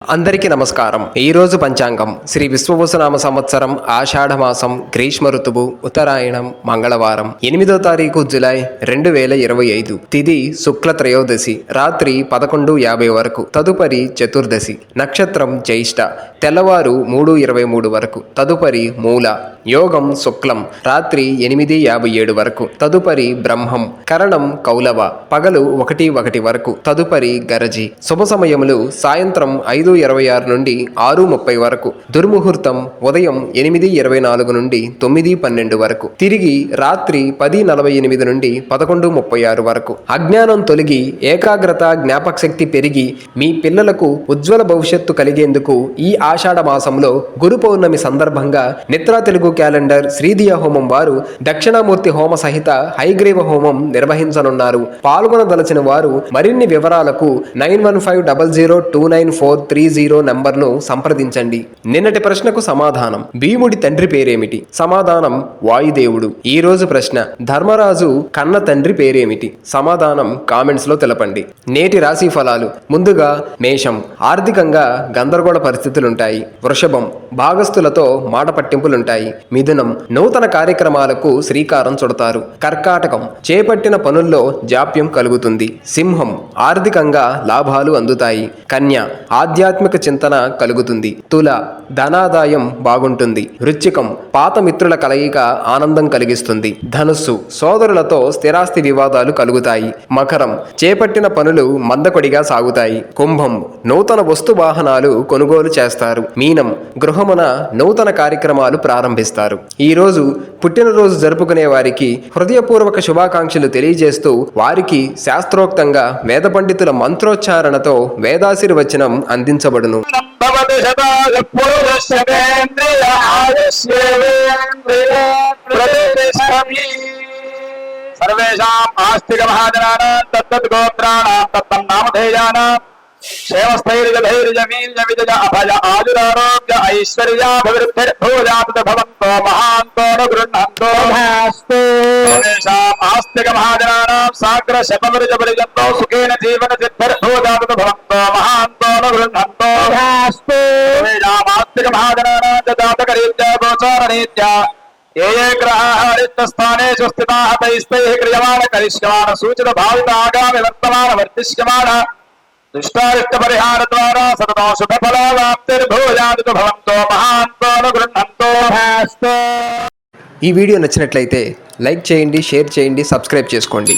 అందరికీ నమస్కారం। ఈ రోజు పంచాంగం శ్రీ విశ్వవసునామ సంవత్సరం ఆషాఢమాసం గ్రీష్మ ఋతువు ఉత్తరాయణం మంగళవారం 8వ తారీఖు జూలై 2025 తిథి శుక్ల త్రయోదశి రాత్రి 11:50 వరకు తదుపరి చతుర్దశి నక్షత్రం జ్యేష్ఠ తెల్లవారు 3:23 వరకు తదుపరి మూల యోగం శుక్లం రాత్రి 8:57 వరకు తదుపరి బ్రహ్మం కరణం కౌలవ పగలు 1:01 వరకు తదుపరి గరజి శుభ సమయములు సాయంత్రం 5:26 నుండి 6:30 వరకు దుర్ముహూర్తం ఉదయం 8:24 నుండి 9:12 వరకు తిరిగి రాత్రి 10:48 నుండి 11:36 వరకు అజ్ఞానం తొలగి ఏకాగ్రత జ్ఞాపక శక్తి పెరిగి మీ పిల్లలకు ఉజ్వల భవిష్యత్తు కలిగేందుకు ఈ ఆషాఢ మాసంలో గురు పౌర్ణమి సందర్భంగా నిత్రా తెలుగు క్యాలెండర్ శ్రీదియ హోమం వారు దక్షిణామూర్తి హోమ సహిత హైగ్రీవ హోమం నిర్వహించనున్నారు। పాల్గొనదలచిన వారు మరిన్ని వివరాలకు 9150029430 నంబర్ను సంప్రదించండి। నిన్నటి ప్రశ్నకు సమాధానం భీముడి తండ్రి పేరేమిటి? సమాధానం వాయుదేవుడు। ఈ రోజు ప్రశ్న ధర్మరాజు కన్న తండ్రి పేరేమిటి? సమాధానం కామెంట్స్ లో తెలపండి। నేటి రాశి ఫలాలు ముందుగా మేషం ఆర్థికంగా గందరగోళ పరిస్థితులుంటాయి। వృషభం భాగస్థులతో మాట పట్టింపులుంటాయి। మిథునం నూతన కార్యక్రమాలకు శ్రీకారం చుడతారు। కర్కాటకం చేపట్టిన పనుల్లో జాప్యం కలుగుతుంది। సింహం ఆర్థికంగా లాభాలు అందుతాయి। కన్య ఆధ్యాత్మిక చింతన కలుగుతుంది। తుల ధనాదాయం బాగుంటుంది। వృశ్చికం పాత మిత్రుల కలయిక ఆనందం కలిగిస్తుంది। ధనుస్సు సోదరులతో స్థిరాస్తి వివాదాలు కలుగుతాయి। మకరం చేపట్టిన పనులు మందకొడిగా సాగుతాయి। కుంభం నూతన వస్తు వాహనాలు కొనుగోలు చేస్తారు। మీనం గృహమున నూతన కార్యక్రమాలు ప్రారంభిస్తారు। ఈ రోజు పుట్టినరోజు జరుపుకునే వారికి హృదయపూర్వక శుభాకాంక్షలు తెలియజేస్తూ వారికి శాస్త్రోక్తంగా వేద పండితుల మంత్రోచ్చారణతో వేదాశీర్వచనం అందించబడును। సర్వేషాం ఆస్తిక మహాజనానాం తత్తత్ గోత్రాణాం తత్తమ్ నామధేయానాం క్షేమస్థైర్యధైర్యమీర్యవిజయ అభయ ఆయురారోగ్య ఐశ్వర్యాభివృద్ధిర్భూయాత్ భవంతో మహాంతో గృహంతో సర్వేషాం ఆస్తిక మహాజనానాం సాగ్ర శతవిరజపరిజంతో సుఖేన జీవన సిద్ధిర్భూయాత్ భవంతో మహాంతో గృహంతో సర్వేషాం ఆస్తిక మహాజనానాం జాతకరీత్యా గోచారరీత్యా ఏ గ్రహాः రిక్తస్థానేషు స్థితాः తైస్తైః క్రియమాణ కరిష్యమాణ సూచిత భావిత ఆగామి వర్తమాన వర్తిష్యమాణ దుష్టారిష్ట పరిహార ద్వారా సతతం శుభ ఫలాప్తిర్భూయాత్ భవంతో మహాంతో గృహంతో। ఈ వీడియో నచ్చినట్లయితే లైక్ చేయండి, షేర్ చేయండి, సబ్స్క్రైబ్ చేసుకోండి।